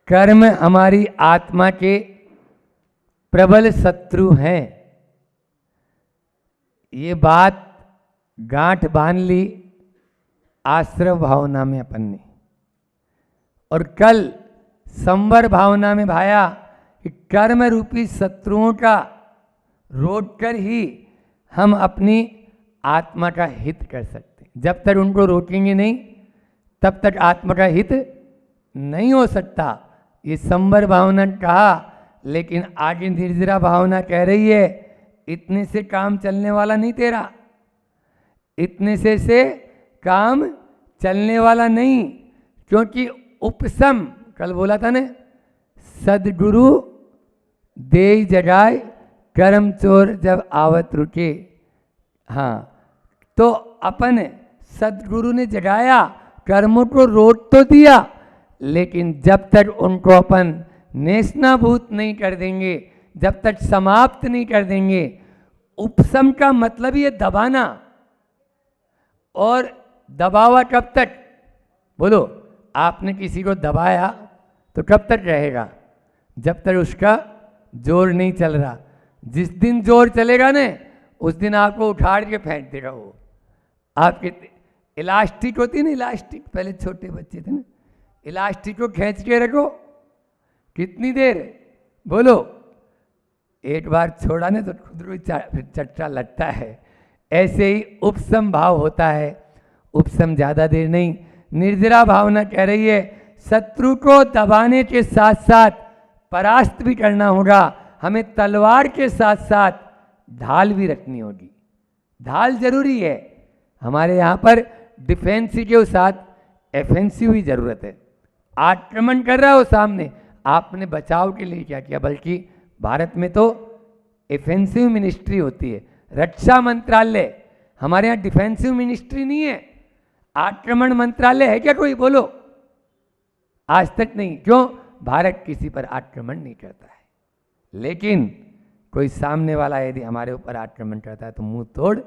कर्म हमारी आत्मा के प्रबल शत्रु हैं। ये बात गांठ बांध ली आश्रव भावना में अपन ने, और कल संवर भावना में भाया कि कर्म रूपी शत्रुओं का रोक कर ही हम अपनी आत्मा का हित कर सकते हैं। जब तक उनको रोकेंगे नहीं तब तक आत्मा का हित नहीं हो सकता। ये संवर भावना कहा, लेकिन आगे निर्जरा भावना कह रही है इतने से काम चलने वाला नहीं तेरा, इतने से काम चलने वाला नहीं। क्योंकि उपसम कल बोला था ने, सदगुरु दे जगाए कर्म चोर जब आवत रुके। हाँ, तो अपन सदगुरु ने जगाया, कर्मों को रोक तो दिया, लेकिन जब तक उनको अपन नेस्तनाबूत नहीं कर देंगे, जब तक समाप्त नहीं कर देंगे। उपशम का मतलब ये दबाना, और दबावा कब तक? बोलो, आपने किसी को दबाया तो कब तक रहेगा? जब तक उसका जोर नहीं चल रहा। जिस दिन जोर चलेगा ना, उस दिन आपको उठाड़ के फेंक देगा वो। आपके इलास्टिक होती है ना, इलास्टिक, पहले छोटे बच्चे थे ना, इलास्टिक को खींच के रखो कितनी देर? बोलो, एक बार छोड़ा ना तो खुद को फिर चट्टा लगता है। ऐसे ही उपसम भाव होता है। उपसम ज़्यादा देर नहीं। निर्जरा भावना कह रही है शत्रु को दबाने के साथ साथ परास्त भी करना होगा। हमें तलवार के साथ साथ ढाल भी रखनी होगी। ढाल जरूरी है। हमारे यहाँ पर डिफेंसिव के साथ एफेंसिव भी जरूरत है। आक्रमण कर रहा हो सामने, आपने बचाव के लिए क्या किया? बल्कि भारत में तो एफेंसिव मिनिस्ट्री होती है, रक्षा मंत्रालय। हमारे यहाँ डिफेंसिव मिनिस्ट्री नहीं है। आक्रमण मंत्रालय है क्या कोई? बोलो, आज तक नहीं। क्यों? भारत किसी पर आक्रमण नहीं करता है। लेकिन कोई सामने वाला यदि हमारे ऊपर आक्रमण करता है तो मुंह तोड़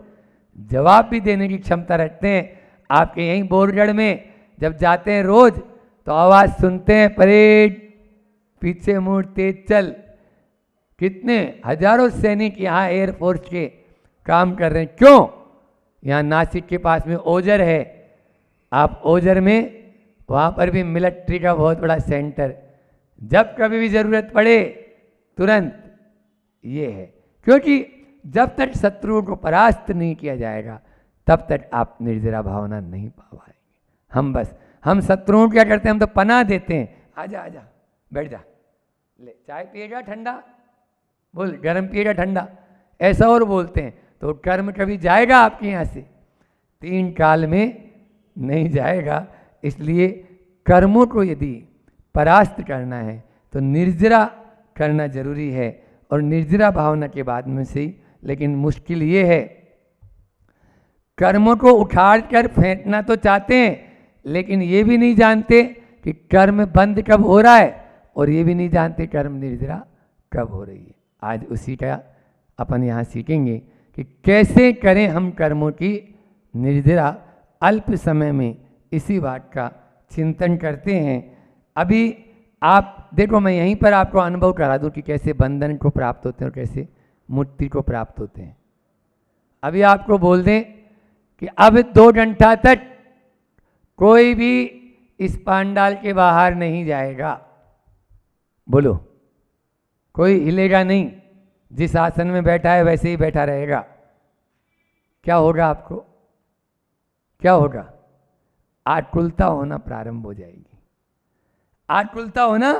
जवाब भी देने की क्षमता रखते हैं। आपके यहीं बोरगढ़ में जब जाते हैं रोज तो आवाज सुनते हैं, परेड, पीछे मुड़, तेज चल। कितने हजारों सैनिक यहाँ एयरफोर्स के काम कर रहे हैं। क्यों? यहाँ नासिक के पास में ओजर है। आप ओजर में, वहाँ पर भी मिलिट्री का बहुत बड़ा सेंटर, जब कभी भी ज़रूरत पड़े तुरंत ये है। क्योंकि जब तक शत्रुओं को परास्त नहीं किया जाएगा तब तक आप निर्जरा भावना नहीं पा पाएंगे। हम शत्रुओं क्या करते हैं? हम तो पनाह देते हैं। आजा आजा, बैठ जा, ले चाय पिएगा ठंडा, बोल गरम पिएगा ठंडा, ऐसा और बोलते हैं। तो कर्म कभी जाएगा आपके यहाँ से? 3 काल में नहीं जाएगा। इसलिए कर्मों को यदि परास्त करना है तो निर्जरा करना जरूरी है। और निर्जरा भावना के बाद में से ही, लेकिन मुश्किल ये है, कर्मों को उखाड़ कर फेंकना तो चाहते हैं, लेकिन ये भी नहीं जानते कि कर्म बंद कब हो रहा है, और ये भी नहीं जानते कर्म निर्जरा कब हो रही है। आज उसी का अपन यहाँ सीखेंगे कि कैसे करें हम कर्मों की निर्जरा। अल्प समय में इसी बात का चिंतन करते हैं। अभी आप देखो, मैं यहीं पर आपको अनुभव करा दूं कि कैसे बंधन को प्राप्त होते हैं और कैसे मुक्ति को प्राप्त होते हैं। अभी आपको बोल दें कि अब 2 घंटा तक कोई भी इस पांडाल के बाहर नहीं जाएगा। बोलो, कोई हिलेगा नहीं। जिस आसन में बैठा है वैसे ही बैठा रहेगा। क्या होगा आपको? क्या होगा? आकुलता होना प्रारंभ हो जाएगी। आकुलता होना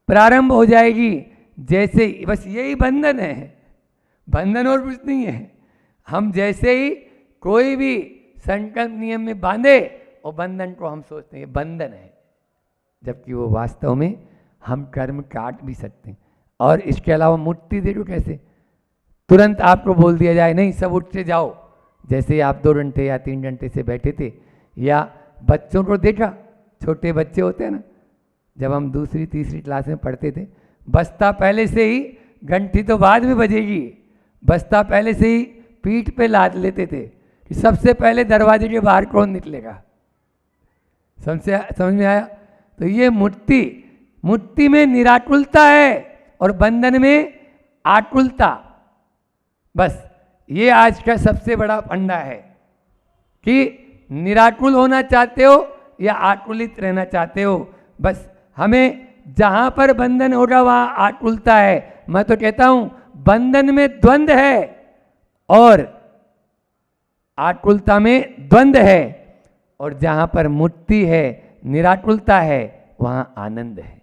प्रारंभ हो जाएगी। जैसे ही, बस यही बंधन है, बंधन और कुछ नहीं है। हम जैसे ही कोई भी संकल्प नियम में बांधे, और बंधन को हम सोचते हैं बंधन है, जबकि वो वास्तव में हम कर्म काट भी सकते हैं। और इसके अलावा मुक्ति देखो कैसे तुरंत आपको बोल दिया जाए नहीं सब उठ के जाओ। जैसे आप 2 घंटे या 3 घंटे से बैठे थे, या बच्चों को देखा, छोटे बच्चे होते हैं ना, जब हम 2री 3री क्लास में पढ़ते थे, बस्ता पहले से ही, घंटी तो बाद में बजेगी, बस्ता पहले से ही पीठ पे लाद लेते थे कि सबसे पहले दरवाजे के बाहर कौन निकलेगा। समझ में आया? तो ये मुक्ति में निराकुलता है और बंधन में आकुलता। बस ये आज का सबसे बड़ा फंडा है कि निराकुल होना चाहते हो या आकुलित रहना चाहते हो। बस हमें जहां पर बंधन होगा वहां आकुलता है। मैं तो कहता हूं बंधन में द्वंद है और आकुलता में द्वंद है, और जहां पर मुक्ति है, निराकुलता है, वहां आनंद है।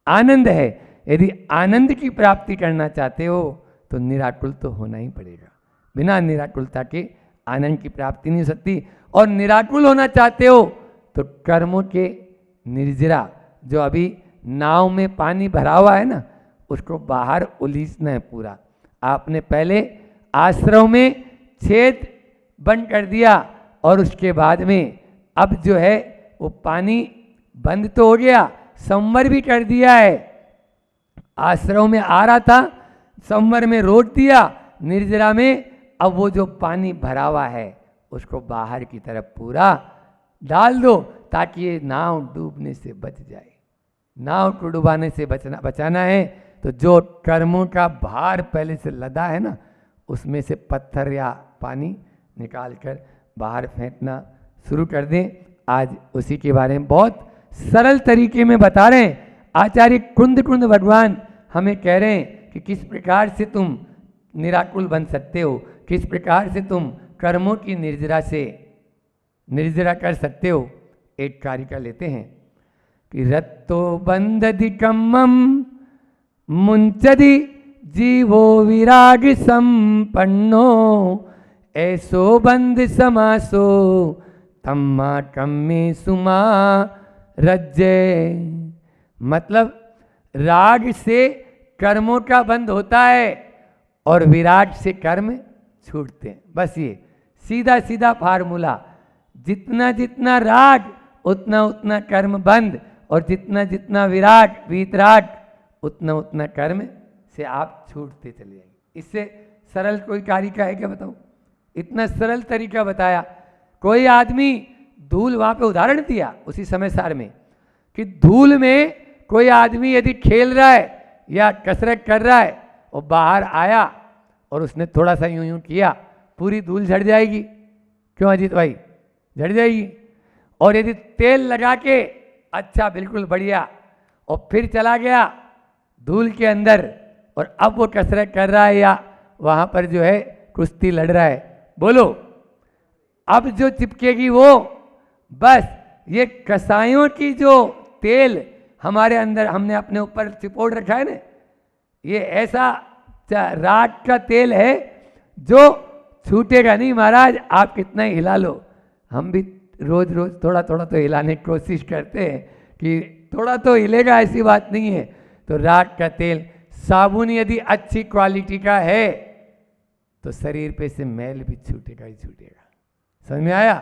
आनंद है। यदि आनंद की प्राप्ति करना चाहते हो तो निराकुल तो होना ही पड़ेगा। बिना निराकुलता के आनंद की प्राप्ति नहीं हो सकती। और निराकुल होना चाहते हो तो कर्मों के निर्जरा, जो अभी नाव में पानी भरा हुआ है ना, उसको बाहर उलीसना है पूरा। आपने पहले आश्रम में छेद बंद कर दिया और उसके बाद में अब जो है वो पानी बंद तो हो गया, संवर भी कर दिया है। आश्रम में आ रहा था, संवर में रोक दिया, निर्जरा में अब वो जो पानी भरा हुआ है उसको बाहर की तरफ पूरा डाल दो ताकि ये नाव डूबने से बच जाए। नाव को डुबाने से बचाना है तो जो कर्मों का भार पहले से लदा है ना, उसमें से पत्थर या पानी निकालकर बाहर फेंकना शुरू कर दें। आज उसी के बारे में बहुत सरल तरीके में बता रहे हैं आचार्य कुंद भगवान। हमें कह रहे हैं कि किस प्रकार से तुम निराकुल बन सकते हो, किस प्रकार से तुम कर्मों की निर्जरा कर सकते हो। एक कारिका लेते हैं कि रत्तो बंधदिकम्मम मुंचदि जीवो विराग संपन्नो ऐसो बंध समासो तम्मा कम्मे सुमा रज्जे। मतलब राग से कर्मों का बंध होता है और विराग से कर्म छूटते हैं। बस ये सीधा सीधा फार्मूला। जितना जितना राग उतना उतना कर्म बंद, और जितना जितना विराग वीतराग उतना उतना कर्म से आप छूटते चले जाएंगे। इससे सरल कोई कारिका है क्या बताओ? इतना सरल तरीका बताया। कोई आदमी धूल, वहां पे उदाहरण दिया उसी समय सार में कि धूल में कोई आदमी यदि खेल रहा है या कसरत कर रहा है और बाहर आया और उसने थोड़ा सा यूं यूं किया, पूरी धूल झड़ जाएगी। क्यों अजीत भाई? झड़ जाएगी। और यदि तेल लगा के अच्छा बिल्कुल बढ़िया और फिर चला गया धूल के अंदर और अब वो कसरत कर रहा है या वहां पर जो है कुश्ती लड़ रहा है, बोलो अब जो चिपकेगी वो बस ये कसायों की जो तेल हमारे अंदर हमने अपने ऊपर चिपोड़ रखा है ना, ये ऐसा राग का तेल है जो छूटेगा नहीं। महाराज आप कितना ही हिला लो, हम भी रोज रोज थोड़ा थोड़ा तो हिलाने की कोशिश करते हैं कि थोड़ा तो हिलेगा, ऐसी बात नहीं है। तो राग का तेल, साबुन यदि अच्छी क्वालिटी का है तो शरीर पे से मैल भी छूटेगा ही छूटेगा। समझ में आया?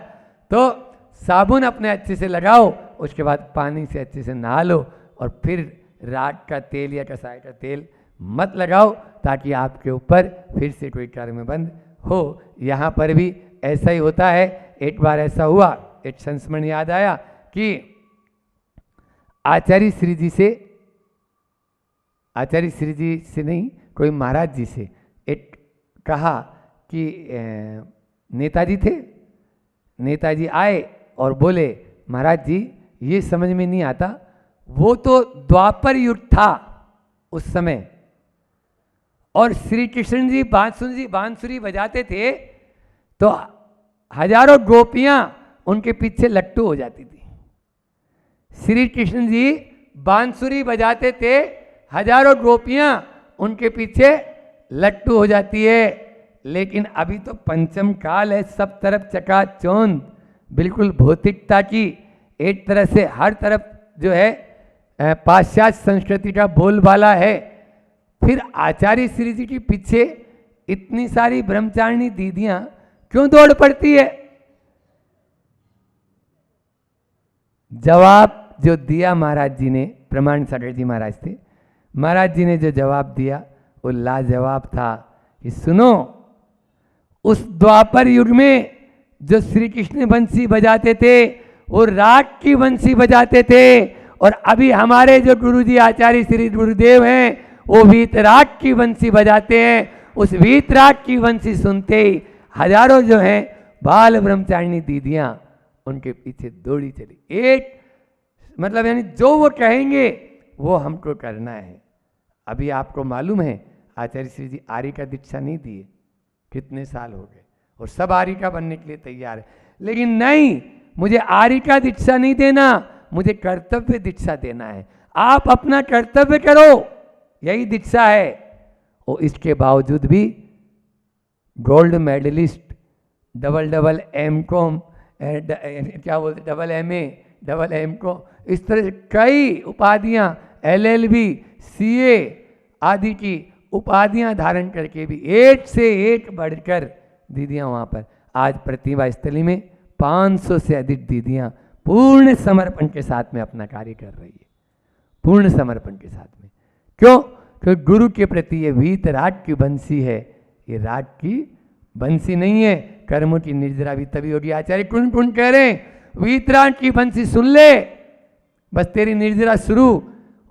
तो साबुन अपने अच्छे से लगाओ, उसके बाद पानी से अच्छे से नहा लो, और फिर राग का तेल या कसाय का तेल मत लगाओ ताकि आपके ऊपर फिर से कोई कर्म बंद हो। यहाँ पर भी ऐसा ही होता है। एक बार ऐसा हुआ, एक संस्मरण याद आया कि आचार्य श्री जी से नहीं, कोई महाराज जी से एक कहा कि नेताजी थे, नेताजी आए और बोले महाराज जी ये समझ में नहीं आता, वो तो द्वापर युग था उस समय और श्री कृष्ण जी बांसुरी बजाते थे तो हजारों गोपियां उनके पीछे लट्टू हो जाती थी। श्री कृष्ण जी बांसुरी बजाते थे, हजारों गोपियां उनके पीछे लट्टू हो जाती है। लेकिन अभी तो पंचम काल है, सब तरफ चकाचौंध, बिल्कुल भौतिकता की एक तरह से हर तरफ जो है पाश्चात्य संस्कृति का बोलबाला है। फिर आचार्य श्री जी के पीछे इतनी सारी ब्रह्मचारिणी दीदियां क्यों दौड़ पड़ती है? जवाब जो दिया महाराज जी ने, प्रमाण सागर जी महाराज थे, महाराज जी ने जो जवाब दिया वो लाजवाब था कि सुनो, उस द्वापर युग में जो श्री कृष्ण बंसी बजाते थे वो राग की बंसी बजाते थे और अभी हमारे जो गुरुजी आचार्य श्री गुरुदेव हैं वो वीतराग की बंसी बजाते हैं। उस वीतराग की बंसी सुनते ही हजारों जो हैं बाल ब्रह्मचारिणी दीदियां उनके पीछे दौड़ी चली। एक मतलब यानी जो वो कहेंगे वो हमको करना है। अभी आपको मालूम है आचार्य श्री जी आर्य का दीक्षा नहीं दिए, कितने साल हो गए और सब आर्य का बनने के लिए तैयार है, लेकिन नहीं, मुझे आर्य का दीक्षा नहीं देना, मुझे कर्तव्य दीक्षा देना है। आप अपना कर्तव्य करो, यही दीक्षा है। और इसके बावजूद भी गोल्ड मेडलिस्ट, डबल एम.कॉम, क्या बोलते, डबल एम.ए., डबल एम.कॉम, इस तरह से कई उपाधियां, LLB, CA आदि की उपाधियां धारण करके भी एक से एक बढ़कर दीदियां वहां पर आज प्रतिभा स्थली में 500 से अधिक दीदियां पूर्ण समर्पण के साथ में अपना कार्य कर रही है, पूर्ण समर्पण के साथ में। क्यों? क्योंकि गुरु के प्रति ये वीतराग की बंसी है, ये राग की बंसी नहीं है। कर्मों की निर्जरा भी तभी होगी। आचार्य कुन कुन कह रहे हैं वीतराग की बंसी सुन ले, बस तेरी निर्जरा शुरू।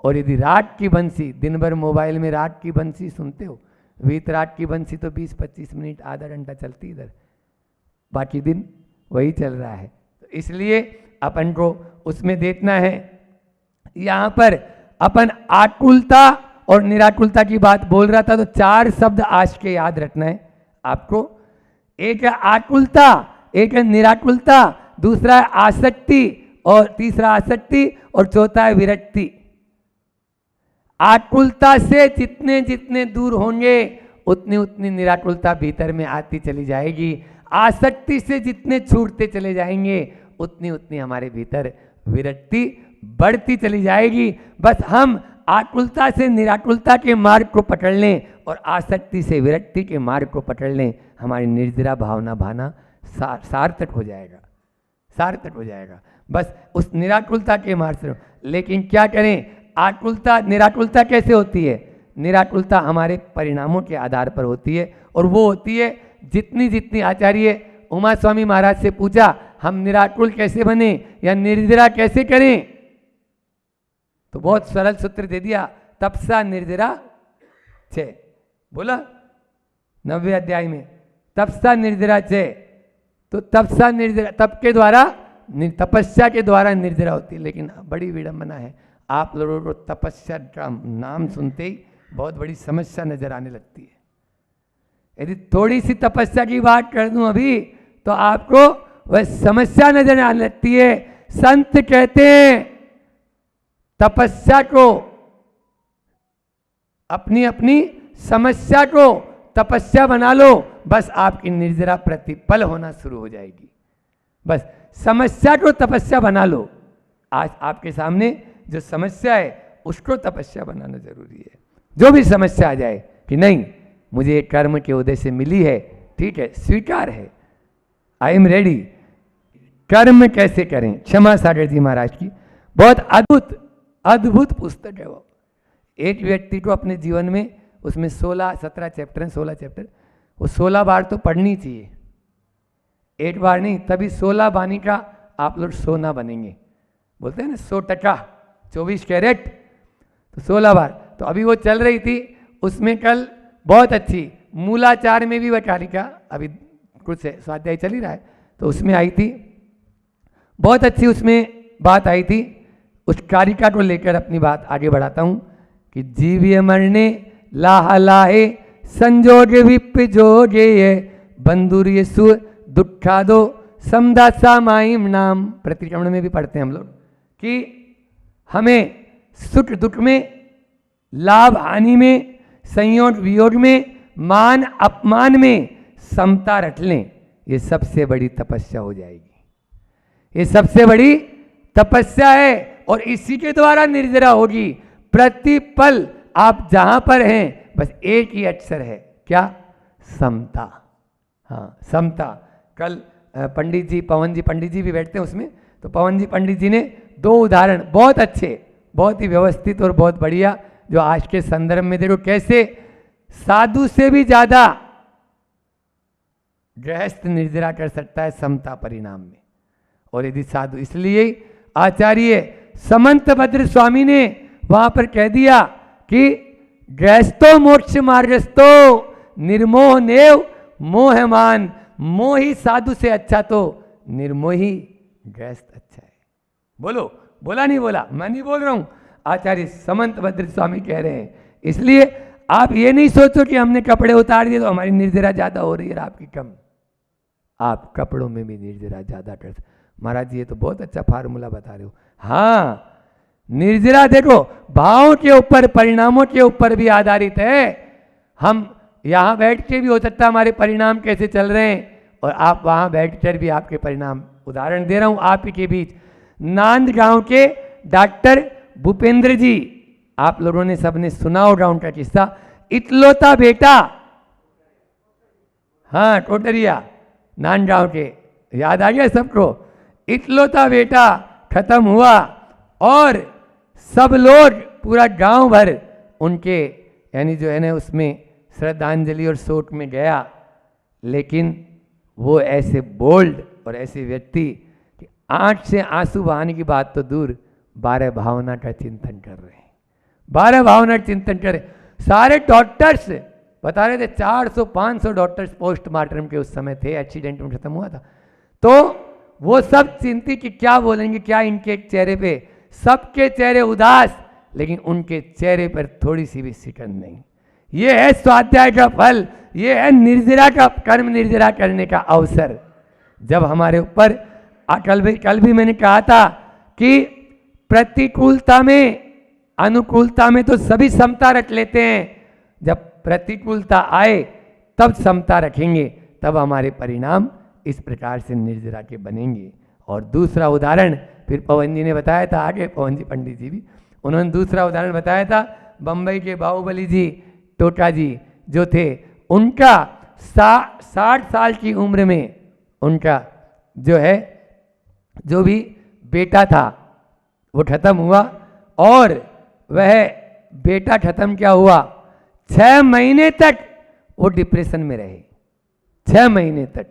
और यदि राग की बंसी, दिन भर मोबाइल में राग की बंसी सुनते हो, वीतराग की बंसी तो 20-25 मिनट आधा घंटा चलती इधर, बाकी दिन वही चल रहा है। तो इसलिए अपन को उसमें देखना है। यहाँ पर अपन आकुलता और निराकुलता की बात बोल रहा था, तो 4 शब्द आज के याद रखना है आपको। एक है आकुलता, एक है निराकुलता, दूसरा है आसक्ति, और तीसरा आसक्ति, और चौथा है विरक्ति। आकुलता से जितने जितने दूर होंगे उतनी उतनी निराकुलता भीतर में आती चली जाएगी। आसक्ति से जितने छूटते चले जाएंगे उतनी उतनी हमारे भीतर विरक्ति बढ़ती चली जाएगी। बस हम आकुलता से निराकुलता के मार्ग को पकड़ लें और आसक्ति से विरक्ति के मार्ग को पकड़ लें, हमारी निर्जरा भावना भाना सार्थक हो जाएगा, सार्थक हो जाएगा। बस उस निराकुलता के मार्ग से। लेकिन क्या करें, आकुलता निराकुलता कैसे होती है? निराकुलता हमारे परिणामों के आधार पर होती है, और वो होती है जितनी जितनी आचार्य उमा स्वामी महाराज से पूछा हम निराकुल कैसे बने या निर्जरा कैसे करें, तो बहुत सरल सूत्र दे दिया, तपसा निर्जरा 6, बोला 90 अध्याय में, तपसा निर्जरा 6। तो तपसा निर्जरा, तप के द्वारा, तपस्या के द्वारा निर्जरा होती है। लेकिन बड़ी विडंबना है, आप लोगों को तपस्या का नाम सुनते ही बहुत बड़ी समस्या नजर आने लगती है। यदि थोड़ी सी तपस्या की बात कर दूं अभी, तो आपको वह समस्या नजर आने लगती है। संत कहते हैं तपस्या को, अपनी अपनी समस्या को तपस्या बना लो, बस आपकी निर्जरा प्रतिपल होना शुरू हो जाएगी। बस समस्या को तपस्या बना लो। आज आपके सामने जो समस्या है उसको तपस्या बनाना जरूरी है। जो भी समस्या आ जाए कि नहीं, मुझे कर्म के उदय से मिली है, ठीक है, स्वीकार है, आई एम रेडी। कर्म कैसे करें, क्षमा सागर जी महाराज की बहुत अद्भुत अद्भुत पुस्तक है वो। एक व्यक्ति को अपने जीवन में, उसमें 16-17 चैप्टर हैं, 16 चैप्टर, वो 16 बार तो पढ़नी चाहिए, एक बार नहीं, तभी 16 बानी का आप लोग सोना बनेंगे। बोलते हैं ना 100% 24 कैरेट, तो 16 बार। तो अभी वो चल रही थी, उसमें कल बहुत अच्छी मूलाचार में भी वह कारिका, अभी कुछ स्वाध्याय चल ही रहा है, तो उसमें आई थी, बहुत अच्छी उसमें बात आई थी। उस कारिका को लेकर अपनी बात आगे बढ़ाता हूँ कि जीव्य मरने लाह लाहे संजोग विप जोगे ये बंधुर्य सु दुखा दो समदा सामाइम नाम। प्रतिक्रमण में भी पढ़ते हैं हम लोग कि हमें सुख दुख में, लाभ हानि में, संयोग वियोग में, मान अपमान में समता रख लें, ये सबसे बड़ी तपस्या हो जाएगी। ये सबसे बड़ी तपस्या है और इसी के द्वारा निर्जरा होगी। प्रतिपल आप जहां पर हैं बस एक ही अक्षर है, क्या? समता। हाँ, समता। कल पंडित जी, पवन जी पंडित जी भी बैठते हैं उसमें, तो पवन जी पंडित जी ने 2 उदाहरण बहुत अच्छे, बहुत ही व्यवस्थित और बहुत बढ़िया, जो आज के संदर्भ में देखो कैसे साधु से भी ज्यादा गृहस्थ निर्जरा कर सकता है समता परिणाम में। और यदि साधु, इसलिए आचार्य समंतभद्र स्वामी ने वहां पर कह दिया कि गृहस्थो मोक्ष मार्गस्थो निर्मोह नेव मोहमान, मोही साधु से अच्छा तो निर्मोही गृहस्थ अच्छा है। बोलो, बोला नहीं बोला, मैं नहीं बोल रहा हूं, आचार्य समंतभद्र स्वामी कह रहे हैं। इसलिए आप ये नहीं सोचो कि हमने कपड़े उतार दिए तो हमारी निर्जरा ज्यादा हो रही है आपकी कम। आप कपड़ों में भी निर्जरा ज्यादा कर। महाराज जी ये तो बहुत अच्छा फार्मूला बता रहे हो। हाँ, निर्जरा देखो भावों के ऊपर, परिणामों के ऊपर भी आधारित है। हम यहाँ बैठ के भी हो सकता है हमारे परिणाम कैसे चल रहे हैं, और आप वहाँ बैठकर भी आपके परिणाम, उदाहरण दे रहा हूँ आप ही के बीच। नांद गांव के डॉक्टर भूपेंद्र जी, आप लोगों ने सबने सुना होगा उनका किस्सा। इकलौता बेटा, हाँ टोटरिया नांद गांव के, याद आ गया सबको। इकलौता बेटा खत्म हुआ और सब लोग, पूरा गांव भर उनके यानी जो है ना उसमें श्रद्धांजलि और शोक में गया। लेकिन वो ऐसे बोल्ड और ऐसे व्यक्ति कि आंख से आंसू बहाने की बात तो दूर, 12 भावना का चिंतन कर रहे हैं। 12 भावना का चिंतन कर रहे। सारे डॉक्टर्स बता रहे थे, 400-500 डॉक्टर्स पोस्टमार्टम के उस समय थे, एक्सीडेंट में खत्म हुआ था। तो वो सब चिंतित कि क्या बोलेंगे, क्या इनके चेहरे पे, सबके चेहरे उदास, लेकिन उनके चेहरे पर थोड़ी सी भी सिकन नहीं। ये है स्वाध्याय का फल, ये है निर्जरा का, कर्म निर्जरा करने का अवसर। जब हमारे ऊपर कल भी मैंने कहा था कि प्रतिकूलता में, अनुकूलता में तो सभी समता रख लेते हैं, जब प्रतिकूलता आए तब समता रखेंगे, तब हमारे परिणाम इस प्रकार से निर्जरा के बनेंगे। और दूसरा उदाहरण फिर पवन जी ने बताया था, आगे पवन जी पंडित जी भी, उन्होंने दूसरा उदाहरण बताया था। बम्बई के बाहुबली जी टोटा जी जो थे, उनका 60 साल की उम्र में उनका जो है, जो भी बेटा था वो खत्म हुआ। और वह बेटा खत्म क्या हुआ, 6 महीने तक वो डिप्रेशन में रहे। 6 महीने तक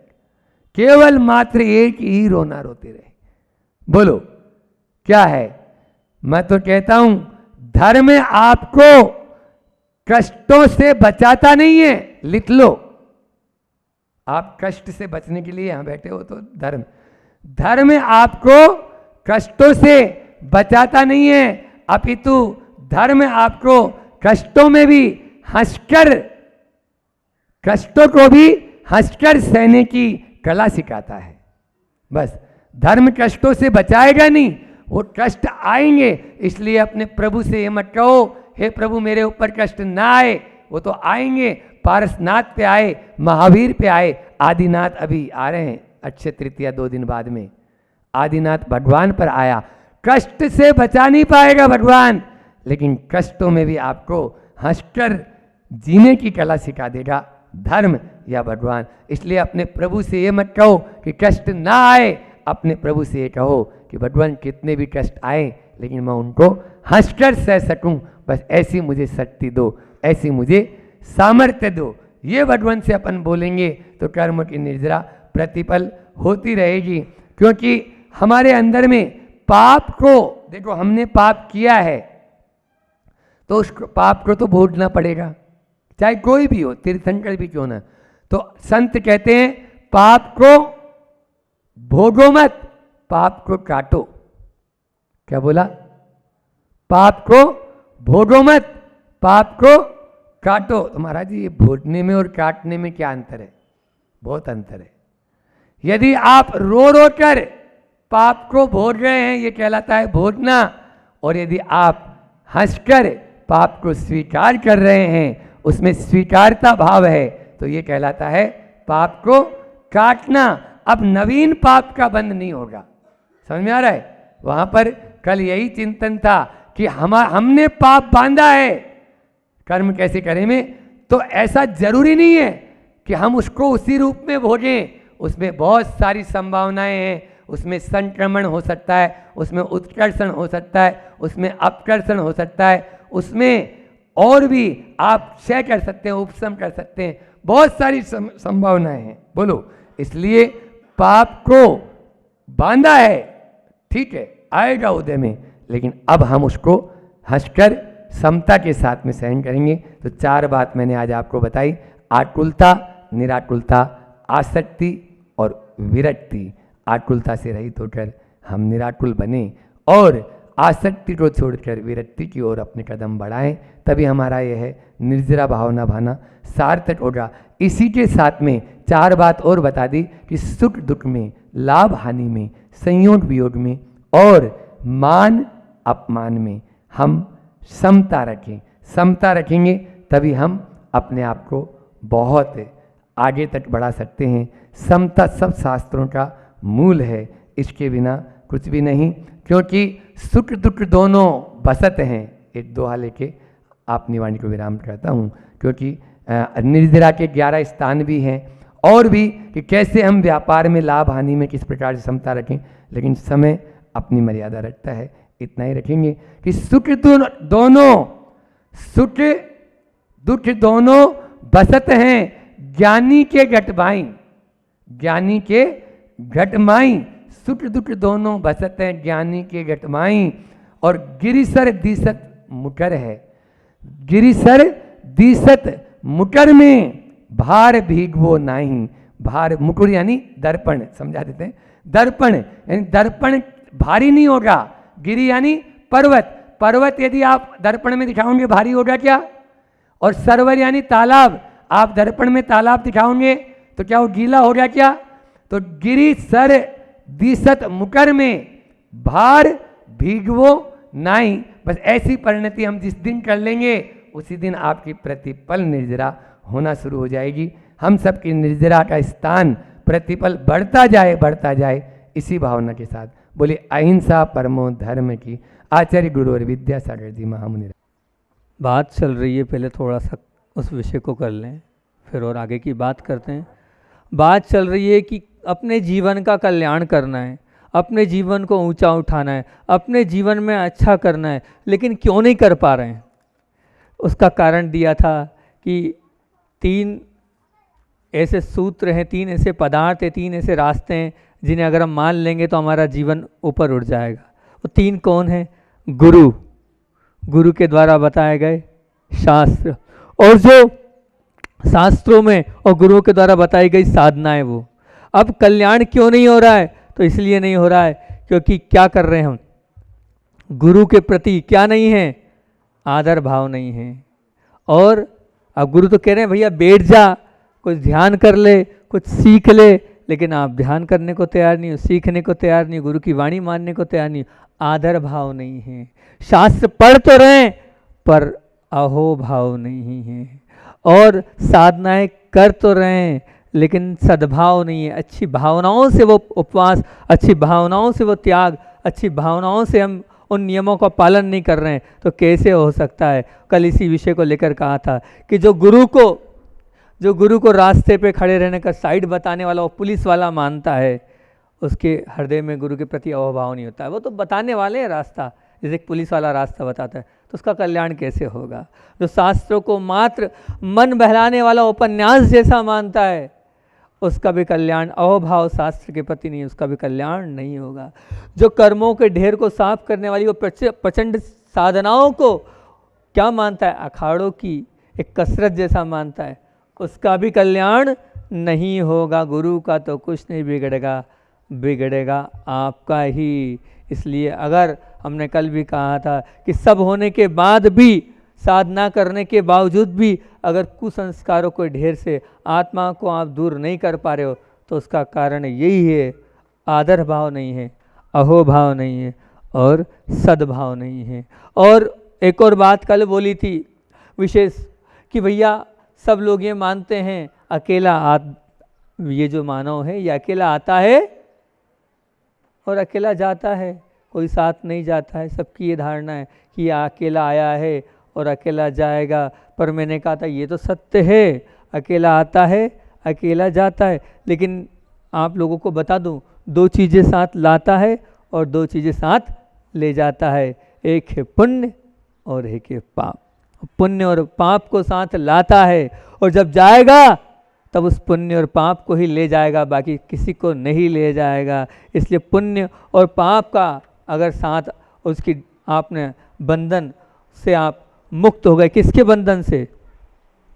केवल मात्र एक ही रोना रोते रहे। बोलो क्या है? मैं तो कहता हूं धर्म आपको कष्टों से बचाता नहीं है, लिख लो। आप कष्ट से बचने के लिए यहां बैठे हो तो धर्म आपको कष्टों से बचाता नहीं है, अपितु धर्म आपको कष्टों में भी हंसकर, कष्टों को भी हंसकर सहने की कला सिखाता है। बस धर्म कष्टों से बचाएगा नहीं, वो कष्ट आएंगे। इसलिए अपने प्रभु से ये मत कहो हे प्रभु मेरे ऊपर कष्ट ना आए, वो तो आएंगे। पारसनाथ पे आए, महावीर पे आए, आदिनाथ अभी आ रहे हैं, अक्षय तृतीया 2 दिन बाद में आदिनाथ भगवान पर आया। कष्ट से बचा नहीं पाएगा भगवान, लेकिन कष्टों में भी आपको हंसकर जीने की कला सिखा देगा धर्म या भगवान। इसलिए अपने प्रभु से ये मत कहो कि कष्ट ना आए, अपने प्रभु से ये कहो कि भगवान कितने भी कष्ट आए लेकिन मैं उनको हंसकर सह सकूं, बस ऐसी मुझे शक्ति दो, ऐसी मुझे सामर्थ्य दो। ये भगवान से अपन बोलेंगे तो कर्म की निर्जरा प्रतिपल होती रहेगी। क्योंकि हमारे अंदर में पाप को, देखो हमने पाप किया है तो उस पाप को तो भोगना पड़ेगा, चाहे कोई भी हो, तीर्थंकर भी क्यों ना। तो संत कहते हैं पाप को भोगो मत, पाप को काटो। क्या बोला? पाप को भोगो मत, पाप को काटो। तो महाराज जी ये भोगने में और काटने में क्या अंतर है? बहुत अंतर है। यदि आप रो रो कर पाप को भोग रहे हैं, ये कहलाता है भोगना। और यदि आप हंसकर पाप को स्वीकार कर रहे हैं, उसमें स्वीकारता भाव है, तो ये कहलाता है पाप को काटना। अब नवीन पाप का बंध नहीं होगा। समझ में आ रहा है? वहां पर कल यही चिंतन था कि हमने पाप बांधा है, कर्म कैसे करें में, तो ऐसा जरूरी नहीं है कि हम उसको उसी रूप में भोगें। उसमें बहुत सारी संभावनाएं हैं, उसमें संक्रमण हो सकता है, उसमें उत्कर्षण हो सकता है, उसमें अपकर्षण हो सकता है, उसमें और भी आप क्षय कर सकते हैं, उपशम कर सकते हैं, बहुत सारी संभावनाएं हैं। बोलो, इसलिए पाप को बांधा है, ठीक है, आएगा उदय में, लेकिन अब हम उसको हंसकर समता के साथ में सहन करेंगे। तो 4 बात मैंने आज आपको बताई, आकुलता, निराकुलता, आसक्ति और विरक्ति। आकुलता से रहित होकर हम निराकुल बने और आसक्ति को छोड़कर विरक्ति की ओर अपने कदम बढ़ाएं, तभी हमारा यह निर्जरा भावना भाना सार्थक होगा। इसी के साथ में 4 बात और बता दी कि सुख दुख में, लाभ हानि में, संयोग वियोग में और मान अपमान में हम समता रखें। समता रखेंगे तभी हम अपने आप को बहुत आगे तक बढ़ा सकते हैं। समता सब शास्त्रों का मूल है, इसके बिना कुछ भी नहीं, क्योंकि सुख दुख दोनों बसत हैं। एक दोहा लेके अपनी वाणी को विराम करता हूँ, क्योंकि निर्जरा के 11 स्थान भी हैं और भी कि कैसे हम व्यापार में, लाभ हानि में किस प्रकार से समता रखें, लेकिन समय अपनी मर्यादा रखता है। इतना ही रखेंगे कि सुख दोनों, सुख दुख दोनों बसत हैं ज्ञानी के घटमाई, ज्ञानी के घटमाई। सुख दुख दोनों बसत हैं ज्ञानी के घटमाई। और गिरिसर दिसत मुकर है, गिरिसर दिसत मुकर में भार भीगवो नाही। भार, मुकुर यानी दर्पण, समझा देते हैं। दर्पण यानी दर्पण भारी नहीं होगा। गिरी यानी पर्वत, पर्वत यदि आप दर्पण में दिखाओगे भारी होगा क्या? और सरोवर यानी तालाब, आप दर्पण में तालाब दिखाओगे तो क्या वो गीला होगा क्या? तो गिरी सर दिसत मुकर में भार भीगवो नाई। बस ऐसी परिणति हम जिस दिन कर लेंगे उसी दिन आपकी प्रतिपल निर्जरा होना शुरू हो जाएगी। हम सबकी निर्जरा का स्थान प्रतिपल बढ़ता जाए इसी भावना के साथ। बोले अहिंसा परमो धर्म की। आचार्य गुरु और विद्यासागर जी महामुनि। बात चल रही है, पहले थोड़ा सा उस विषय को कर लें, फिर और आगे की बात करते हैं। बात चल रही है कि अपने जीवन का कल्याण करना है, अपने जीवन को ऊंचा उठाना है, अपने जीवन में अच्छा करना है, लेकिन क्यों नहीं कर पा रहे हैं? उसका कारण दिया था कि 3 ऐसे सूत्र हैं, 3 ऐसे पदार्थ हैं, 3 ऐसे रास्ते हैं जिन्हें अगर हम मान लेंगे तो हमारा जीवन ऊपर उठ जाएगा। वो 3 कौन हैं? गुरु, गुरु के द्वारा बताए गए शास्त्र, और जो शास्त्रों में और गुरुओं के द्वारा बताई गई साधनाएं। वो अब कल्याण क्यों नहीं हो रहा है? तो इसलिए नहीं हो रहा है क्योंकि क्या कर रहे हैं हम? गुरु के प्रति क्या नहीं है? आदर भाव नहीं है। और अब गुरु तो कह रहे हैं भैया बैठ जा, कुछ ध्यान कर ले, कुछ सीख ले, लेकिन आप ध्यान करने को तैयार नहीं हो, सीखने को तैयार नहीं हो, गुरु की वाणी मानने को तैयार नहीं हो। आदर भाव नहीं है। शास्त्र पढ़ तो रहे पर अहो भाव नहीं है, और साधनाएं कर तो रहे हैं लेकिन सद्भाव नहीं है। अच्छी भावनाओं से वो उपवास, अच्छी भावनाओं से वो त्याग, अच्छी भावनाओं से हम उन नियमों का पालन नहीं कर रहे हैं, तो कैसे हो सकता है? कल इसी विषय को लेकर कहा था कि जो गुरु को रास्ते पे खड़े रहने का साइड बताने वाला, वो पुलिस वाला मानता है, उसके हृदय में गुरु के प्रति अभाव नहीं होता है। वो तो बताने वाले हैं रास्ता, जैसे एक पुलिस वाला रास्ता बताता है, तो उसका कल्याण कैसे होगा? जो शास्त्रों को मात्र मन बहलाने वाला उपन्यास जैसा मानता है, उसका भी कल्याण, अहोभाव शास्त्र के प्रति नहीं, उसका भी कल्याण नहीं होगा। जो कर्मों के ढेर को साफ करने वाली वो प्रचंड साधनाओं को क्या मानता है? अखाड़ों की एक कसरत जैसा मानता है, उसका भी कल्याण नहीं होगा। गुरु का तो कुछ नहीं बिगड़ेगा, बिगड़ेगा आपका ही। इसलिए अगर हमने कल भी कहा था कि सब होने के बाद भी, साधना करने के बावजूद भी अगर कुसंस्कारों के ढेर से आत्मा को आप दूर नहीं कर पा रहे हो, तो उसका कारण यही है, आदर भाव नहीं है, अहोभाव नहीं है और सद्भाव नहीं है। और एक और बात कल बोली थी विशेष कि भैया सब लोग ये मानते हैं अकेला ये जो मानव है ये अकेला आता है और अकेला जाता है, कोई साथ नहीं जाता है। सबकी ये धारणा है कि ये अकेला आया है और अकेला जाएगा, पर मैंने कहा था ये तो सत्य है, अकेला आता है, अकेला जाता है। लेकिन आप लोगों को बता दूं, 2 चीज़ें साथ लाता है और 2 चीज़ें साथ ले जाता है, एक है पुण्य और एक है पाप। पुण्य और पाप को साथ लाता है और जब जाएगा तब उस पुण्य और पाप को ही ले जाएगा, बाकी किसी को नहीं ले जाएगा। इसलिए पुण्य और पाप का अगर साथ उसकी आपने बंधन से आप मुक्त हो गए। किसके बंधन से?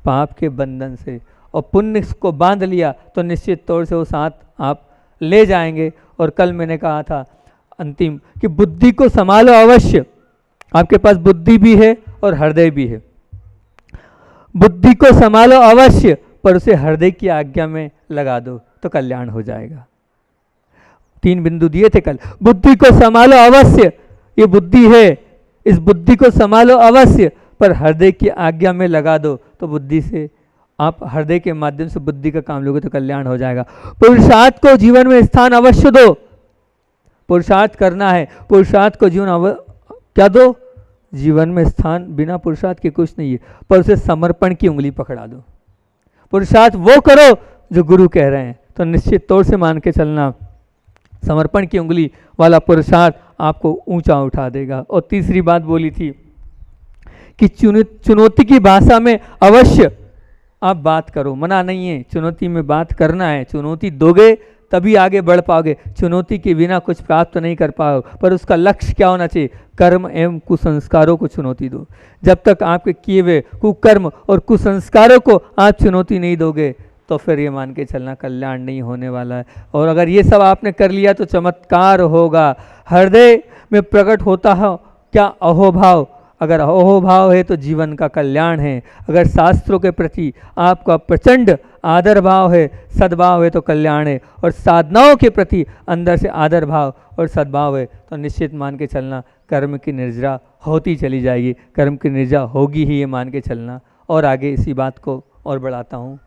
पाप के बंधन से। और पुण्य को बांध लिया तो निश्चित तौर से वो साथ आप ले जाएंगे। और कल मैंने कहा था अंतिम कि बुद्धि को संभालो अवश्य। आपके पास बुद्धि भी है और हृदय भी है। बुद्धि को संभालो अवश्य, पर उसे हृदय की आज्ञा में लगा दो तो कल्याण हो जाएगा। 3 बिंदु दिए थे कल। बुद्धि को संभालो अवश्य, ये बुद्धि है, इस बुद्धि को संभालो अवश्य, पर हृदय की आज्ञा में लगा दो तो बुद्धि से आप हृदय के माध्यम से बुद्धि का काम लोगे तो कल्याण हो जाएगा। पुरुषार्थ को जीवन में स्थान अवश्य दो। पुरुषार्थ करना है, पुरुषार्थ को जीवन क्या दो? जीवन में स्थान। बिना पुरुषार्थ के कुछ नहीं है, पर उसे समर्पण की उंगली पकड़ा दो। पुरुषार्थ वो करो जो गुरु कह रहे हैं, तो निश्चित तौर से मान के चलना समर्पण की उंगली वाला पुरुषार्थ आपको ऊंचा उठा देगा। और तीसरी बात बोली थी कि चुनौती की भाषा में अवश्य आप बात करो, मना नहीं है, चुनौती में बात करना है। चुनौती दोगे तभी आगे बढ़ पाओगे, चुनौती के बिना कुछ प्राप्त नहीं कर पाओगे। पर उसका लक्ष्य क्या होना चाहिए? कर्म एवं कुसंस्कारों को चुनौती दो। जब तक आपके किए हुए कुकर्म और कुसंस्कारों को आप चुनौती नहीं दोगे तो फिर ये मान के चलना कल्याण नहीं होने वाला है। और अगर ये सब आपने कर लिया तो चमत्कार होगा। हृदय में प्रकट होता है क्या? अहोभाव। अगर अहोभाव है तो जीवन का कल्याण है। अगर शास्त्रों के प्रति आपका प्रचंड आदर भाव है, सद्भाव है तो कल्याण है। और साधनाओं के प्रति अंदर से आदर भाव और सद्भाव है तो निश्चित मान के चलना कर्म की निर्जरा होती चली जाएगी। कर्म की निर्जरा होगी ही, ये मान के चलना। और आगे इसी बात को और बढ़ाता हूँ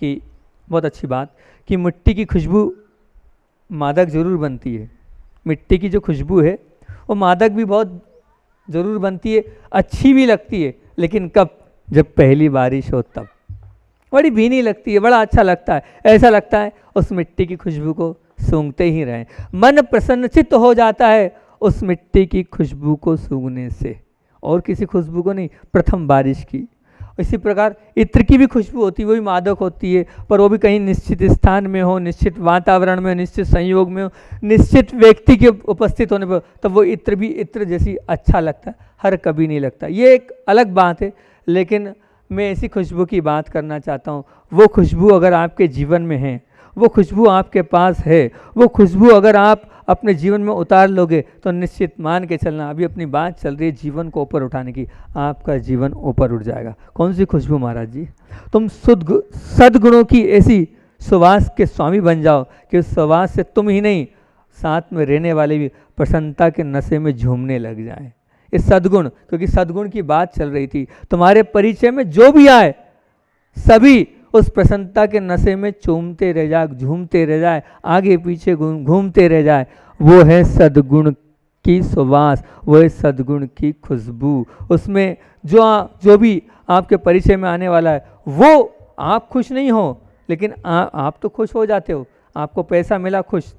कि बहुत अच्छी बात कि मिट्टी की खुशबू मादक जरूर बनती है। मिट्टी की जो खुशबू है वो मादक भी बहुत ज़रूर बनती है, अच्छी भी लगती है, लेकिन कब? जब पहली बारिश हो तब। बड़ी भीनी लगती है, बड़ा अच्छा लगता है, ऐसा लगता है उस मिट्टी की खुशबू को सूंघते ही रहें। मन प्रसन्नचित्त हो जाता है उस मिट्टी की खुशबू को सूंघने से, और किसी खुशबू को नहीं, प्रथम बारिश की। इसी प्रकार इत्र की भी खुशबू होती है, वो भी मादक होती है, पर वो भी कहीं निश्चित स्थान में हो, निश्चित वातावरण में, निश्चित संयोग में हो, निश्चित व्यक्ति के उपस्थित होने पर, तब वो इत्र भी इत्र जैसी अच्छा लगता है, हर कभी नहीं लगता। ये एक अलग बात है, लेकिन मैं ऐसी खुशबू की बात करना चाहता हूँ। वो खुशबू अगर आपके जीवन में है, वो खुशबू आपके पास है, वो खुशबू अगर आप अपने जीवन में उतार लोगे तो निश्चित मान के चलना, अभी अपनी बात चल रही है जीवन को ऊपर उठाने की, आपका जीवन ऊपर उठ जाएगा। कौन सी खुशबू महाराज जी? तुम सद्गुणों की ऐसी सुवास के स्वामी बन जाओ कि उस सुवास से तुम ही नहीं, साथ में रहने वाले भी प्रसन्नता के नशे में झूमने लग जाए। इस सद्गुण, क्योंकि सद्गुण की बात चल रही थी, तुम्हारे परिचय में जो भी आए सभी उस प्रसन्नता के नशे में चूमते रह जाए, झूमते रह जाए, आगे पीछे घूमते रह जाए। वो है सद्गुण की सुवास, वो है सद्गुण की खुशबू। उसमें जो भी आपके परिचय में आने वाला है, वो आप खुश नहीं हो, लेकिन आप तो खुश हो जाते हो। आपको पैसा मिला, खुश।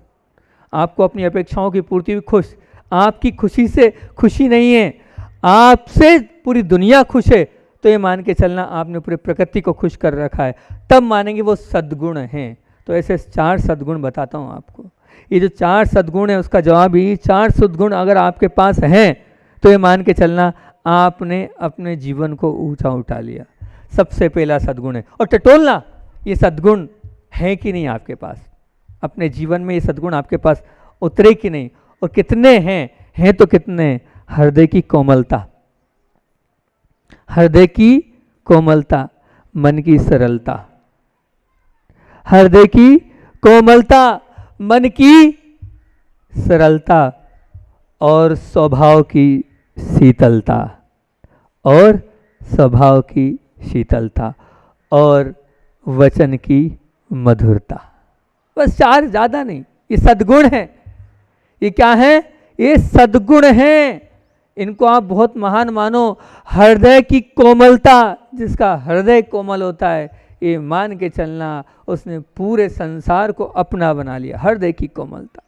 आपको अपनी अपेक्षाओं की पूर्ति हुई, खुश। आपकी खुशी से खुशी नहीं है, आपसे पूरी दुनिया खुश है, तो ये मान के चलना आपने पूरी प्रकृति को खुश कर रखा है, तब मानेंगे वो सद्गुण हैं। तो ऐसे 4 सद्गुण बताता हूँ आपको। ये जो 4 सद्गुण है उसका जवाब ही 4 सद्गुण अगर आपके पास हैं तो ये मान के चलना आपने अपने जीवन को ऊंचा उठा लिया। सबसे पहला सद्गुण है, और टटोलना ये सद्गुण है कि नहीं आपके पास, अपने जीवन में ये सद्गुण आपके पास उतरे कि नहीं, और कितने हैं तो कितने? हृदय की कोमलता, हृदय की कोमलता, मन की सरलता, हृदय की कोमलता, मन की सरलता, और स्वभाव की शीतलता, और स्वभाव की शीतलता, और वचन की मधुरता। बस 4, ज़्यादा नहीं, ये सद्गुण है। ये क्या है? ये सद्गुण हैं। इनको आप बहुत महान मानो। हृदय की कोमलता, जिसका हृदय कोमल होता है, ये मान के चलना उसने पूरे संसार को अपना बना लिया। हृदय की कोमलता।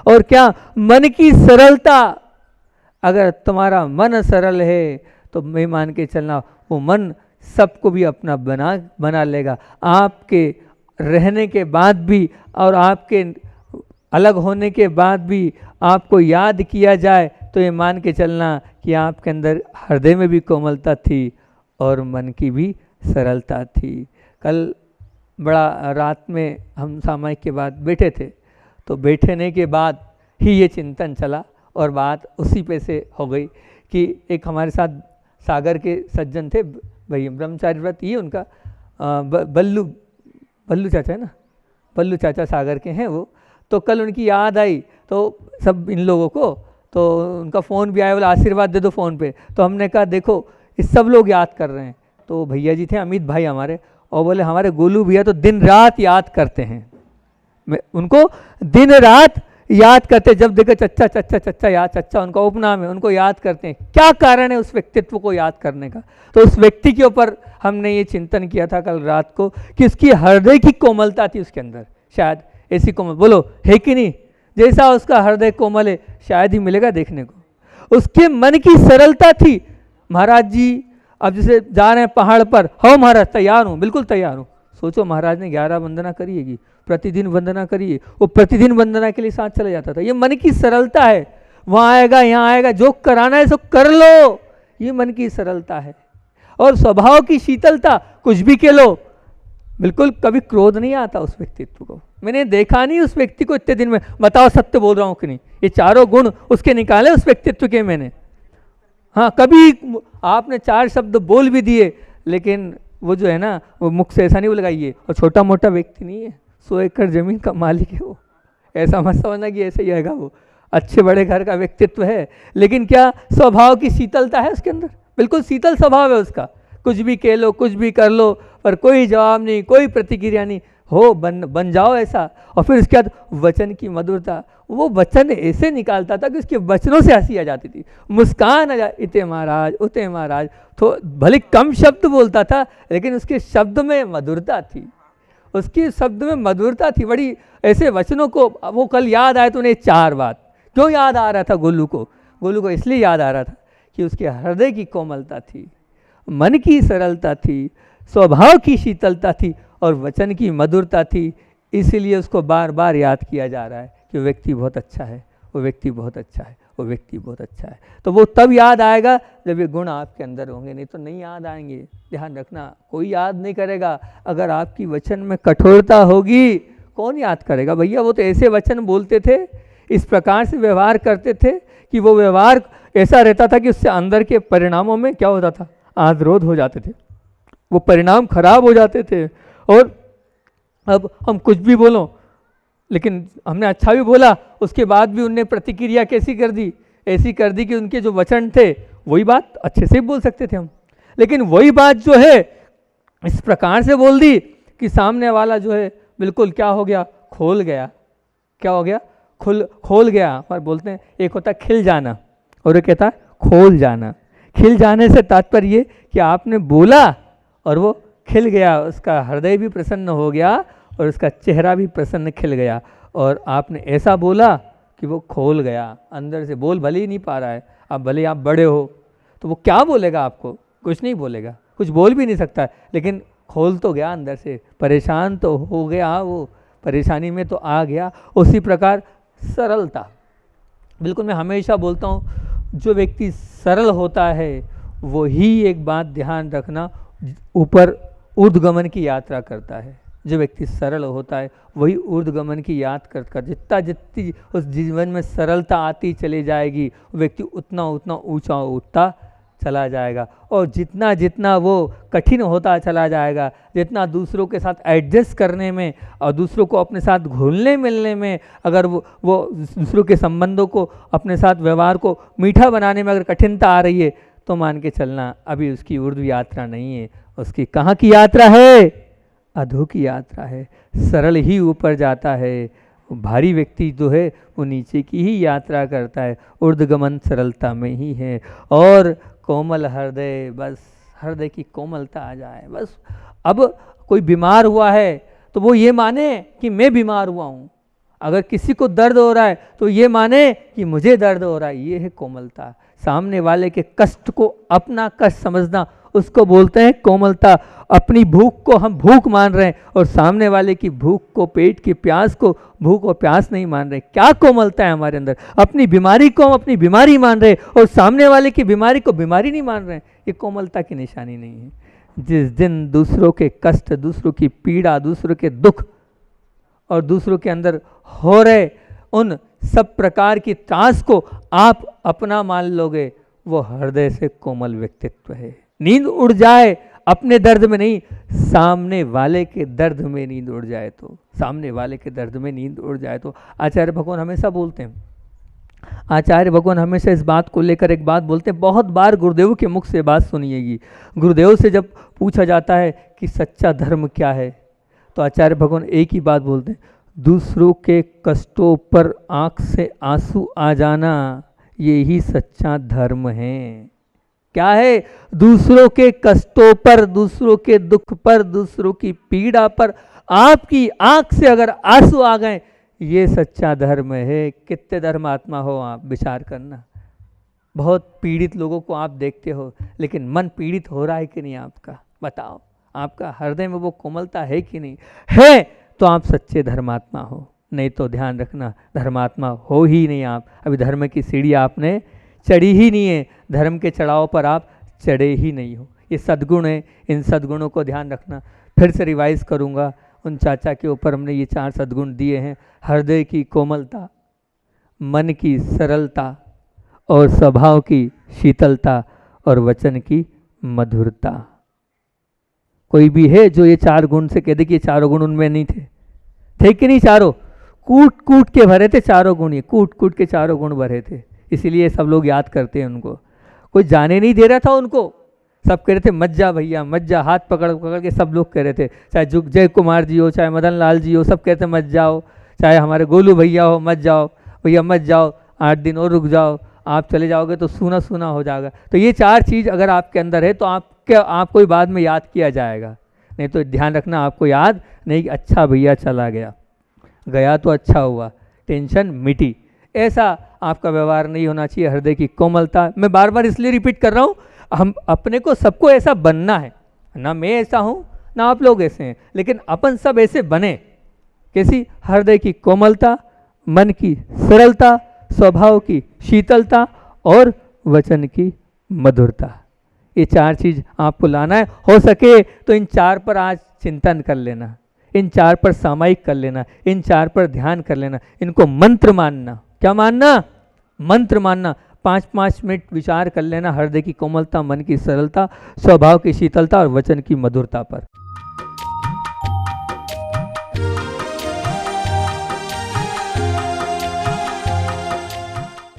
और क्या? मन की सरलता। अगर तुम्हारा मन सरल है तो मैं मान के चलना वो मन सबको भी अपना बना लेगा। आपके रहने के बाद भी और आपके अलग होने के बाद भी आपको याद किया जाए तो ये मान के चलना कि आपके अंदर हृदय में भी कोमलता थी और मन की भी सरलता थी। कल बड़ा रात में हम सामायिक के बाद बैठे थे, तो बैठने के बाद ही ये चिंतन चला और बात उसी पे से हो गई कि एक हमारे साथ सागर के सज्जन थे भाई, ब्रह्मचारी व्रत ये उनका बल्लू चाचा है ना, बल्लू चाचा सागर के हैं वो। तो कल उनकी याद आई तो सब इन लोगों को, तो उनका फ़ोन भी आया, बोला आशीर्वाद दे दो फ़ोन पे। तो हमने कहा देखो ये सब लोग याद कर रहे हैं। तो भैया जी थे अमित भाई हमारे, और बोले हमारे गोलू भैया तो दिन रात याद करते हैं, मैं उनको दिन रात याद करते, जब देखो चच्चा चच्चा चच्चा याद, चच्चा उनका उपनाम है, उनको याद करते हैं। क्या कारण है उस व्यक्तित्व को याद करने का? तो उस व्यक्ति के ऊपर हमने ये चिंतन किया था कल रात को कि उसकी हृदय की कोमलता थी उसके अंदर, शायद ऐसी कोमल, बोलो है कि नहीं? जैसा उसका हृदय कोमल है शायद ही मिलेगा देखने को। उसके मन की सरलता थी। महाराज जी अब जैसे जा रहे हैं पहाड़ पर, हाँ महाराज तैयार हूँ, बिल्कुल तैयार हूँ। सोचो महाराज ने 11 वंदना करिएगी, प्रतिदिन वंदना करिए, वो प्रतिदिन वंदना के लिए साथ चला जाता था। ये मन की सरलता है। वहाँ आएगा यहाँ आएगा, जो कराना है सो कर लो, ये मन की सरलता है। और स्वभाव की शीतलता, कुछ भी कह लो, बिल्कुल कभी क्रोध नहीं आता उस व्यक्तित्व को। मैंने देखा नहीं उस व्यक्ति को इतने दिन में, बताओ सत्य बोल रहा हूँ कि नहीं? ये चारों गुण उसके निकाले उस व्यक्तित्व के मैंने। हाँ, कभी आपने 4 शब्द बोल भी दिए, लेकिन वो जो है ना वो मुख से ऐसा नहीं बोलेगा ये, और छोटा मोटा व्यक्ति नहीं है, 100 एकड़ जमीन का मालिक है वो। ऐसा मत समझना कि ऐसे ही आएगा वो, अच्छे बड़े घर का व्यक्तित्व है, लेकिन क्या स्वभाव की शीतलता है उसके अंदर, बिल्कुल शीतल स्वभाव है उसका। कुछ भी कह लो, कुछ भी कर लो, पर कोई जवाब नहीं, कोई प्रतिक्रिया नहीं, हो बन जाओ ऐसा। और फिर उसके बाद वचन की मधुरता, वो वचन ऐसे निकालता था कि उसके वचनों से हंसी आ जाती थी, मुस्कान आ जाती, इते महाराज उते महाराज। तो भले कम शब्द बोलता था, लेकिन उसके शब्द में मधुरता थी, उसके शब्द में मधुरता थी बड़ी। ऐसे वचनों को वो कल याद आए तो उन्हें 4 बात क्यों याद आ रहा था गोलू को इसलिए याद आ रहा था कि उसके हृदय की कोमलता थी, मन की सरलता थी, स्वभाव की शीतलता थी और वचन की मधुरता थी। इसीलिए उसको बार बार याद किया जा रहा है कि वो व्यक्ति बहुत अच्छा है, वो व्यक्ति बहुत अच्छा है, वो व्यक्ति बहुत अच्छा है। तो वो तब याद आएगा जब ये गुण आपके अंदर होंगे, नहीं तो नहीं याद आएंगे। ध्यान रखना, कोई याद नहीं करेगा। अगर आपकी वचन में कठोरता होगी, कौन याद करेगा? भैया वो तो ऐसे वचन बोलते थे, इस प्रकार से व्यवहार करते थे कि वो व्यवहार ऐसा रहता था कि उससे अंदर के परिणामों में क्या होता था, आद्रोध हो जाते थे, वो परिणाम खराब हो जाते थे। और अब हम कुछ भी बोलो, लेकिन हमने अच्छा भी बोला, उसके बाद भी उनने प्रतिक्रिया कैसी कर दी, ऐसी कर दी कि उनके जो वचन थे वही बात अच्छे से बोल सकते थे हम, लेकिन वही बात जो है इस प्रकार से बोल दी कि सामने वाला जो है बिल्कुल क्या हो गया, खोल गया। क्या हो गया? खोल गया। और बोलते हैं एक होता है खिल जाना और एक कहता है खोल जाना। खिल जाने से तात्पर्य ये कि आपने बोला और वो खिल गया, उसका हृदय भी प्रसन्न हो गया और उसका चेहरा भी प्रसन्न खिल गया, और आपने ऐसा बोला कि वो खोल गया अंदर से। बोल भले ही नहीं पा रहा है, अब भले आप बड़े हो तो वो क्या बोलेगा आपको? कुछ नहीं बोलेगा, कुछ बोल भी नहीं सकता, लेकिन खोल तो गया अंदर से, परेशान तो हो गया, वो परेशानी में तो आ गया। उसी प्रकार सरलता, बिल्कुल मैं हमेशा बोलता हूँ जो व्यक्ति सरल होता है वो ही, एक बात ध्यान रखना, ऊपर ऊर्ध्वगमन की यात्रा करता है। जो व्यक्ति सरल होता है वही ऊर्ध्वगमन की यात्रा करता। जितनी उस जीवन में सरलता आती चली जाएगी, व्यक्ति उतना उतना ऊंचा उठता चला जाएगा। और जितना जितना वो कठिन होता चला जाएगा, जितना दूसरों के साथ एडजस्ट करने में और दूसरों को अपने साथ घुलने मिलने में, अगर वो दूसरों के संबंधों को, अपने साथ व्यवहार को मीठा बनाने में अगर कठिनता आ रही है, तो मान के चलना अभी उसकी ऊर्ध्व यात्रा नहीं है। उसकी कहाँ की यात्रा है? अधो की यात्रा है। सरल ही ऊपर जाता है, भारी व्यक्ति जो है वो नीचे की ही यात्रा करता है। ऊर्ध्वगमन सरलता में ही है। और कोमल हृदय, बस हृदय की कोमलता आ जाए बस। अब कोई बीमार हुआ है तो वो ये माने कि मैं बीमार हुआ हूँ, अगर किसी को दर्द हो रहा है तो ये माने कि मुझे दर्द हो रहा है। ये है कोमलता, सामने वाले के कष्ट को अपना कष्ट समझना उसको बोलते हैं कोमलता। अपनी भूख को हम भूख मान रहे हैं और सामने वाले की भूख को, पेट की प्यास को भूख और प्यास नहीं मान रहे। क्या कोमलता है हमारे अंदर। अपनी बीमारी को हम अपनी बीमारी मान रहे और सामने वाले की बीमारी को बीमारी नहीं मान रहे। ये कोमलता की निशानी नहीं है। जिस दिन दूसरों के कष्ट, दूसरों की पीड़ा, दूसरों के दुख और दूसरों के अंदर हो रहे उन सब प्रकार की त्रास को आप अपना मान लोगे, वो हृदय से कोमल व्यक्तित्व है। नींद उड़ जाए अपने दर्द में नहीं, सामने वाले के दर्द में नींद उड़ जाए तो, सामने वाले के दर्द में नींद उड़ जाए तो। आचार्य भगवान हमेशा बोलते हैं, आचार्य भगवान हमेशा इस बात को लेकर एक बात बोलते हैं। बहुत बार गुरुदेव के मुख से बात सुनिएगी। गुरुदेव से जब पूछा जाता है कि सच्चा धर्म क्या है, तो आचार्य भगवान एक ही बात बोलते हैं, दूसरों के कष्टों पर आंख से आंसू आ जाना, ये ही सच्चा धर्म है। क्या है? दूसरों के कष्टों पर, दूसरों के दुख पर, दूसरों की पीड़ा पर आपकी आंख से अगर आंसू आ गए, ये सच्चा धर्म है। कितने धर्मात्मा हो आप, विचार करना। बहुत पीड़ित लोगों को आप देखते हो, लेकिन मन पीड़ित हो रहा है कि नहीं आपका? बताओ, आपका हृदय में वो कोमलता है कि नहीं? है तो आप सच्चे धर्मात्मा हो, नहीं तो ध्यान रखना धर्मात्मा हो ही नहीं आप। अभी धर्म की सीढ़ी आपने चढ़ी ही नहीं है, धर्म के चढ़ाव पर आप चढ़े ही नहीं हो। ये सद्गुण है, इन सद्गुणों को ध्यान रखना। फिर से रिवाइज करूँगा, उन चाचा के ऊपर हमने ये 4 सद्गुण दिए हैं। हृदय की कोमलता, मन की सरलता और स्वभाव की शीतलता और वचन की मधुरता। कोई भी है जो ये 4 गुण से कह दे कि ये 4 गुण उनमें नहीं थे? थे कि नहीं? चारों कूट कूट के भरे थे, चारों गुण ये कूट कूट के 4 गुण भरे थे। इसीलिए सब लोग याद करते हैं उनको। कोई जाने नहीं दे रहा था उनको, सब कह रहे थे मत जा भैया मत जा, हाथ पकड़ पकड़ के सब लोग कह रहे थे। चाहे जय कुमार जी हो, चाहे मदन लाल जी हो, सब कहते मत जाओ। चाहे हमारे गोलू भैया हो, मत जाओ भैया मत जाओ, 8 दिन और रुक जाओ, आप चले जाओगे तो सूना सूना हो जाएगा। तो ये 4 चीज़ अगर आपके अंदर है तो आपको बाद में याद किया जाएगा, नहीं तो ध्यान रखना आपको याद नहीं। अच्छा भैया चला गया, गया तो अच्छा हुआ, टेंशन मिटी। ऐसा आपका व्यवहार नहीं होना चाहिए। हृदय की कोमलता, मैं बार बार इसलिए रिपीट कर रहा हूँ, हम अपने को सबको ऐसा बनना है ना। मैं ऐसा हूँ ना आप लोग ऐसे हैं, लेकिन अपन सब ऐसे बने। कैसी? हृदय की कोमलता, मन की सरलता, स्वभाव की शीतलता और वचन की मधुरता। ये 4 चीज़ आपको लाना है। हो सके तो इन 4 पर आज चिंतन कर लेना, इन 4 पर सामायिक कर लेना, इन 4 पर ध्यान कर लेना, इनको मंत्र मानना। क्या मानना? मंत्र मानना। 5-5 मिनट विचार कर लेना हृदय की कोमलता, मन की सरलता, स्वभाव की शीतलता और वचन की मधुरता पर।